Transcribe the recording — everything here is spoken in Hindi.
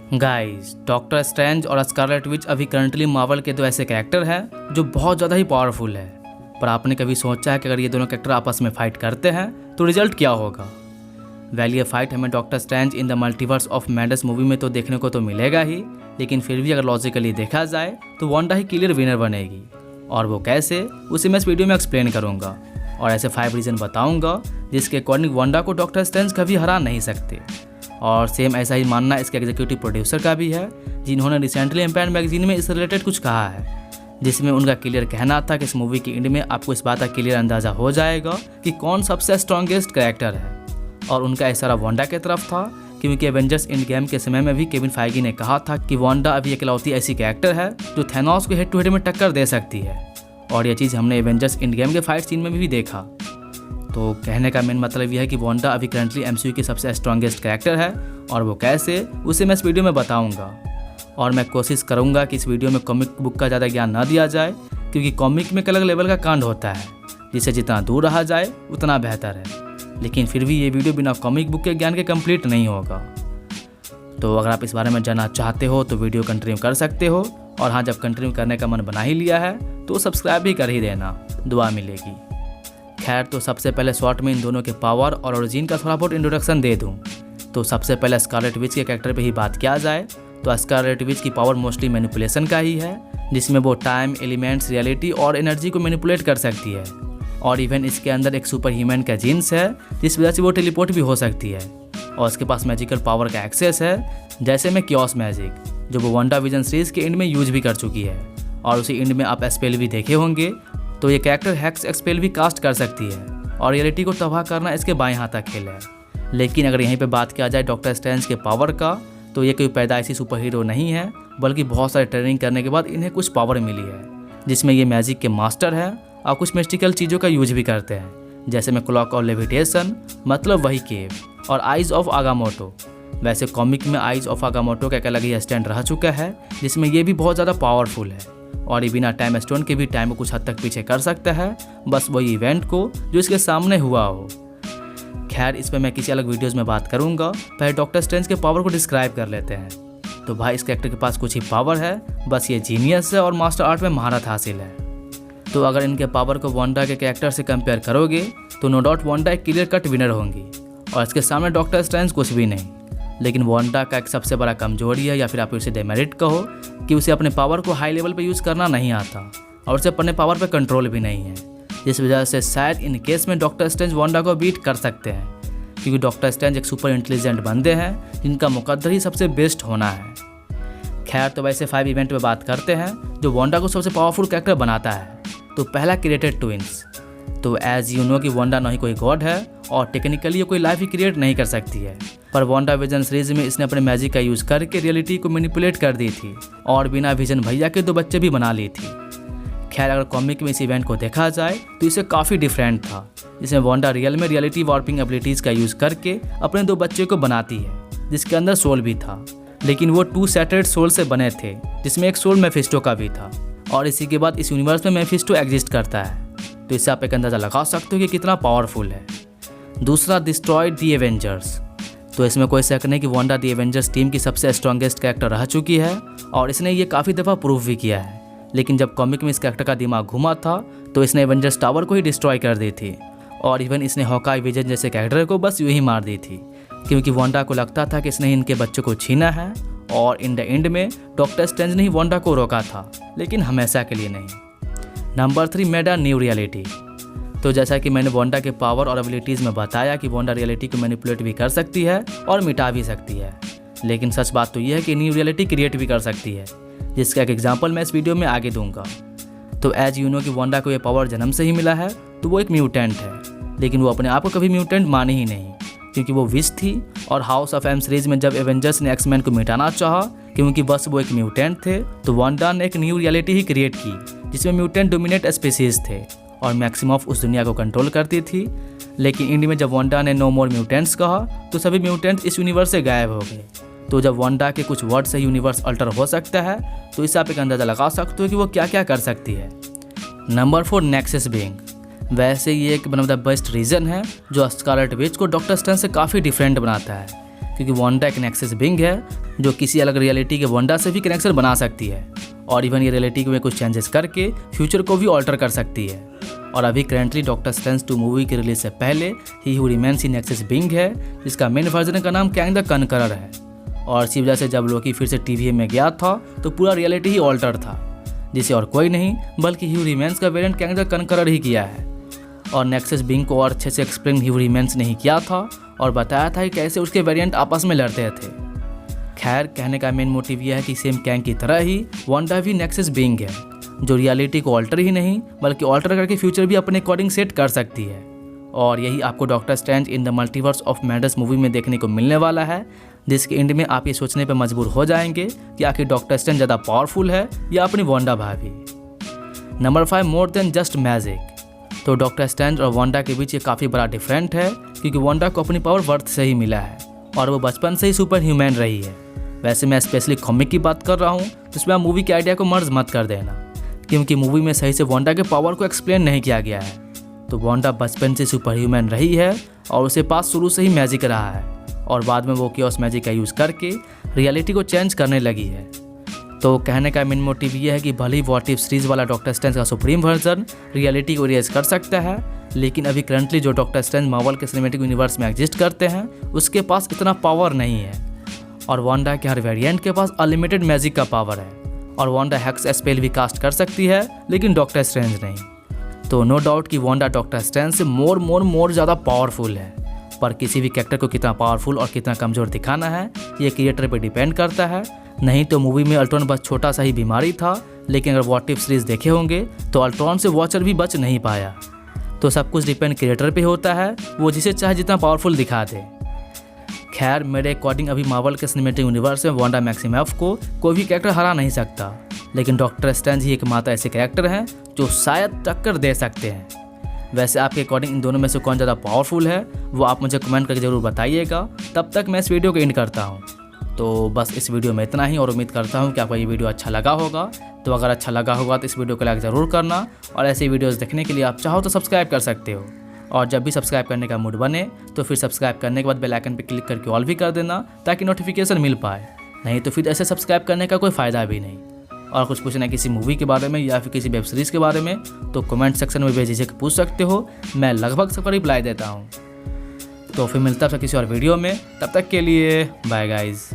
गाइस, डॉक्टर स्ट्रेंज और स्कारलेट विच अभी करंटली मार्वल के दो ऐसे कैरेक्टर हैं जो बहुत ज़्यादा ही पावरफुल है। पर आपने कभी सोचा है कि अगर ये दोनों कैरेक्टर आपस में फाइट करते हैं तो रिजल्ट क्या होगा? ये फाइट हमें doctor strange in the multiverse of madness movie में तो देखने को तो मिलेगा ही, लेकिन फिर भी अगर लॉजिकली देखा जाए तो वांडा ही क्लियर विनर बनेगी। और वो कैसे, उसे मैं इस वीडियो में एक्सप्लेन करूँगा और ऐसे 5 रीज़न बताऊँगा जिसके अकॉर्डिंग वांडा को डॉक्टर स्ट्रेंज कभी हरा नहीं सकते। और सेम ऐसा ही मानना इसके एग्जीक्यूटिव प्रोड्यूसर का भी है, जिन्होंने रिसेंटली एम्पायर मैगजीन में इस रिलेटेड कुछ कहा है, जिसमें उनका क्लियर कहना था कि इस मूवी की एंड में आपको इस बात का क्लियर अंदाज़ा हो जाएगा कि कौन सबसे स्ट्रॉन्गेस्ट कैरेक्टर है। और उनका इशारा वांडा की तरफ था, क्योंकि एवेंजर्स एंड गेम के समय में भी केविन फाइगी ने कहा था कि वांडा अभी इकलौती ऐसी कैरेक्टर है जो थैनोस को हेड टू हेड में टक्कर दे सकती है। और ये चीज़ हमने एवेंजर्स एंड गेम के फाइट सीन में भी देखा। तो कहने का मेन मतलब यह है कि वांडा अभी करंटली एमसीयू की सबसे स्ट्रॉन्गेस्ट कैरेक्टर है, और वो कैसे, उसे मैं इस वीडियो में बताऊंगा। और मैं कोशिश करूंगा कि इस वीडियो में कॉमिक बुक का ज़्यादा ज्ञान ना दिया जाए, क्योंकि कॉमिक में एक अलग लेवल का कांड होता है, जिससे जितना दूर रहा जाए उतना बेहतर है। लेकिन फिर भी ये वीडियो बिना कॉमिक बुक के ज्ञान के कंप्लीट नहीं होगा। तो अगर आप इस बारे में जानना चाहते हो तो वीडियो कंटिन्यू कर सकते हो। और हाँ, जब कंटिन्यू करने का मन बना ही लिया है तो सब्सक्राइब भी कर ही देना, दुआ मिलेगी। खैर, तो सबसे पहले शॉर्ट में इन दोनों के पावर और ओरिजिन का थोड़ा बहुत इंट्रोडक्शन दे दूं। तो सबसे पहले स्कारलेट विच के कैरेक्टर पे ही बात किया जाए तो स्कारलेट विच की पावर मोस्टली मैनिपुलेशन का ही है, जिसमें वो टाइम, एलिमेंट्स, रियलिटी और एनर्जी को मैनिपुलेट कर सकती है। और इवन इसके अंदर एक सुपर ह्यूमन का जीन्स है, जिस वजह से वो टेलीपोर्ट भी हो सकती है। और उसके पास मैजिकल पावर का एक्सेस है, जैसे में क्योस मैजिक, जो वो वांडा विजन सीरीज के एंड में यूज भी कर चुकी है। और उसी एंड में आप स्पेल भी देखे होंगे, तो ये कैरेक्टर हैक्स स्पेल भी कास्ट कर सकती है, और रियलिटी को तबाह करना इसके बाएं हाथ का खेल है। लेकिन अगर यहीं पे बात किया जाए डॉक्टर स्ट्रेंज के पावर का, तो ये कोई पैदाइशी सुपर हीरो नहीं है, बल्कि बहुत सारे ट्रेनिंग करने के बाद इन्हें कुछ पावर मिली है, जिसमें ये मैजिक के मास्टर है और कुछ मिस्टिकल चीज़ों का यूज भी करते हैं, जैसे में क्लॉक और लेविटेशन, मतलब वही केव, और आइज ऑफ आगामोटो। वैसे कॉमिक में आइज ऑफ आगामोटो का एक अलग ही स्टैंड रह चुका है, जिसमें ये भी बहुत ज़्यादा पावरफुल है, और ये बिना टाइम स्टोन के भी टाइम को कुछ हद तक पीछे कर सकता है, बस वही इवेंट को जो इसके सामने हुआ हो। खैर, इस पर मैं किसी अलग वीडियोस में बात करूंगा। पहले डॉक्टर स्ट्रेंज के पावर को डिस्क्राइब कर लेते हैं। तो भाई, इस कैरेक्टर के पास कुछ ही पावर है, बस ये जीनियस है और मास्टर आर्ट में महारत हासिल है। तो अगर इनके पावर को वांडा के कैरेक्टर से कंपेयर करोगे तो नो डाउट वांडा एक क्लियर कट विनर होंगी, और इसके सामने डॉक्टर स्ट्रेंज कुछ भी नहीं। लेकिन वांडा का एक सबसे बड़ा कमजोरी है, या फिर आप उसे डेमेरिट कहो, कि उसे अपने पावर को हाई लेवल पे यूज़ करना नहीं आता, और उसे अपने पावर पे कंट्रोल भी नहीं है, जिस वजह से शायद इन केस में डॉक्टर स्ट्रेंज वांडा को बीट कर सकते हैं, क्योंकि डॉक्टर स्ट्रेंज एक सुपर इंटेलिजेंट बंदे हैं जिनका मुकद्दर ही सबसे बेस्ट होना है। खैर, तो वैसे 5 इवेंट पे बात करते हैं जो वांडा को सबसे पावरफुल कैरेक्टर बनाता है। तो पहला, क्रिएटेड ट्विंस। तो एज यू नो कि वांडा ना ही कोई गॉड है, और टेक्निकली ये कोई लाइफ ही क्रिएट नहीं कर सकती है, पर वांडा विजन सीरीज में इसने अपने मैजिक का यूज़ करके रियलिटी को मैनिपुलेट कर दी थी, और बिना विजन भैया के 2 बच्चे भी बना ली थी। खैर, अगर कॉमिक में इस इवेंट को देखा जाए तो इसे काफ़ी डिफरेंट था, जिसमें वांडा रियल में रियलिटी वार्पिंग एबिलिटीज़ का यूज़ करके अपने 2 बच्चे को बनाती है, जिसके अंदर सोल भी था, लेकिन वो 2 सेपरेट सोल से बने थे, जिसमें एक सोल मेफिस्टो का भी था। और इसी के बाद इस यूनिवर्स में मेफिस्टो एग्जिस्ट करता है, तो इससे आप एक अंदाज़ा लगा सकते हो कि कितना पावरफुल है। दूसरा, डिस्ट्रॉयड द एवेंजर्स। तो इसमें कोई शक नहीं कि वांडा द एवेंजर्स टीम की सबसे स्ट्रॉन्गेस्ट कैरेक्टर रह चुकी है, और इसने ये काफ़ी दफ़ा प्रूव भी किया है। लेकिन जब कॉमिक में इस कैरेक्टर का दिमाग घुमा था तो इसने एवेंजर्स टावर को ही डिस्ट्रॉय कर दी थी, और इवन इसने हॉकाई विजन जैसे कैरेक्टर को बस यूँ ही मार दी थी, क्योंकि वांडा को लगता था कि इसने इनके बच्चों को छीना है। और इन द एंड में डॉक्टर स्ट्रेंज ने ही वांडा को रोका था, लेकिन हमेशा के लिए नहीं। Number 3, made a new reality. तो जैसा कि मैंने वांडा के पावर और एबिलिटीज़ में बताया कि वांडा रियलिटी को मैनिपुलेट भी कर सकती है और मिटा भी सकती है, लेकिन सच बात तो यह है कि न्यू रियलिटी क्रिएट भी कर सकती है, जिसका एक एग्जांपल मैं इस वीडियो में आगे दूंगा। तो एज यू नो कि वांडा को ये पावर जन्म से ही मिला है, तो वो एक म्यूटेंट है, लेकिन वो अपने आप को कभी म्यूटेंट माने ही नहीं, क्योंकि वो विश थी। और हाउस ऑफ एम सीरीज में जब एवेंजर्स ने एक्समैन को मिटाना चाहा, क्योंकि बस वो एक म्यूटेंट थे, तो वांडा ने एक न्यू रियलिटी ही क्रिएट की, जिसमें म्यूटेंट डोमिनेट स्पीसीज थे और मैक्सिमम उस दुनिया को कंट्रोल करती थी। लेकिन इंड में जब वांडा ने नो मोर म्यूटेंट्स कहा, तो सभी म्यूटेंट्स इस यूनिवर्स से गायब हो गए। तो जब वांडा के कुछ वर्ड से यूनिवर्स अल्टर हो सकता है, तो इससे आप एक अंदाज़ा लगा सकते हो कि वो क्या क्या कर सकती है। Number 4, nexus being. वैसे ये एक one of the best reason है जो स्कारलेट विच को डॉक्टर स्ट्रेंज से काफ़ी डिफरेंट बनाता है, क्योंकि वांडा एक नेक्सस बीइंग है जो किसी अलग रियलिटी के वांडा से भी कनेक्शन बना सकती है और इवन ये रियलिटी में कुछ चेंजेस करके फ्यूचर को भी ऑल्टर कर सकती है। और अभी करेंटली डॉक्टर स्ट्रेंज 2 मूवी के रिलीज से पहले ही हू रिमेन्स इन नेक्सस बीइंग है, जिसका मेन वर्जन का नाम कैंग द कनकरर है। और इसी वजह से जब लोकी फिर से TVA में गया था तो पूरा रियलिटी ही ऑल्टर था, जिसे और कोई नहीं बल्कि ह्यू रिमेन्स का वेरिएंट कैंग द कनकरर ही किया है। और नेक्सस बीइंग को और अच्छे से एक्सप्लेन ह्यू रिमेन्स नहीं किया था और बताया था कि कैसे उसके वेरिएंट आपस में लड़ते थे। खैर, कहने का मेन मोटिव यह है कि सेम कैंग की तरह ही वांडा भी नेक्सस बीइंग है जो रियलिटी को ऑल्टर ही नहीं बल्कि ऑल्टर करके फ्यूचर भी अपने अकॉर्डिंग सेट कर सकती है। और यही आपको doctor strange in the multiverse of madness movie में देखने को मिलने वाला है, जिसके एंड में आप ये सोचने पर मजबूर हो जाएंगे कि आखिर डॉक्टर स्ट्रेंज ज़्यादा पावरफुल है या अपनी वांडा भाभी। Number 5, more than just magic. तो डॉक्टर स्ट्रेंज और वांडा के बीच ये काफ़ी बड़ा डिफरेंट है, क्योंकि वांडा को अपनी पावर बर्थ से ही मिला है और वो बचपन से ही सुपर ह्यूमन रही है। वैसे मैं स्पेशली कॉमिक की बात कर रहा हूँ, जिसमें आप मूवी के आइडिया को मर्ज मत कर देना, क्योंकि मूवी में सही से वांडा के पावर को एक्सप्लेन नहीं किया गया है। तो वांडा बचपन से सुपर ह्यूमन रही है और उसे पास शुरू से ही मैजिक रहा है और बाद में वो कियोस मैजिक का यूज़ करके रियलिटी को चेंज करने लगी है। तो कहने का मेन मोटिव ये है कि भले ही व्हाट इफ सीरीज वाला डॉक्टर स्ट्रेंज का सुप्रीम वर्जन रियलिटी को इरेज कर सकता है, लेकिन अभी करंटली जो डॉक्टर स्ट्रेंज मार्वल के सिनेमैटिक यूनिवर्स में एग्जिस्ट करते हैं उसके पास इतना पावर नहीं है। और वांडा के हर वेरिएंट के पास अनलिमिटेड मैजिक का पावर है और वांडा हेक्स स्पेल भी कास्ट कर सकती है, लेकिन डॉक्टर स्ट्रेंज नहीं। तो नो डाउट कि वांडा डॉक्टर स्ट्रेंज से मोर ज़्यादा पावरफुल है, पर किसी भी कैरेक्टर को कितना पावरफुल और कितना कमज़ोर दिखाना है ये क्रिएटर पे डिपेंड करता है। नहीं तो मूवी में अल्ट्रॉन बस छोटा सा ही बीमारी था, लेकिन अगर व्हाट इफ सीरीज देखे होंगे तो अल्ट्रॉन से वॉचर भी बच नहीं पाया। तो सब कुछ डिपेंड क्रिएटर पे होता है, वो जिसे चाहे जितना पावरफुल दिखा दे। खैर, मेरे अकॉर्डिंग अभी मार्वल के सिनेमैटिक यूनिवर्स में वांडा मैक्सिमएफ को कोई भी कैरेक्टर हरा नहीं सकता, लेकिन डॉक्टर स्ट्रेंज ही एकमात्र ऐसे कैरेक्टर हैं जो शायद टक्कर दे सकते हैं। वैसे आपके अकॉर्डिंग इन दोनों में से कौन ज़्यादा पावरफुल है वो आप मुझे कमेंट करके ज़रूर बताइएगा। तब तक मैं इस वीडियो को एंड करता हूँ। तो बस इस वीडियो में इतना ही और उम्मीद करता हूँ कि आपको ये वीडियो अच्छा लगा होगा। तो अगर अच्छा लगा होगा तो इस वीडियो को लाइक ज़रूर करना और ऐसे वीडियोज़ देखने के लिए आप चाहो तो सब्सक्राइब कर सकते हो। और जब भी सब्सक्राइब करने का मूड बने तो फिर सब्सक्राइब करने के बाद बेल आइकन पर क्लिक करके ऑल भी कर देना, ताकि नोटिफिकेशन मिल पाए। नहीं तो फिर ऐसे सब्सक्राइब करने का कोई फ़ायदा भी नहीं। और कुछ पूछना है किसी मूवी के बारे में या फिर किसी वेब सीरीज़ के बारे में तो कमेंट सेक्शन में बेझिझक पूछ सकते हो, मैं लगभग सबका रिप्लाई देता हूँ। तो फिर मिलता है किसी और वीडियो में, तब तक के लिए बाय गाइज़।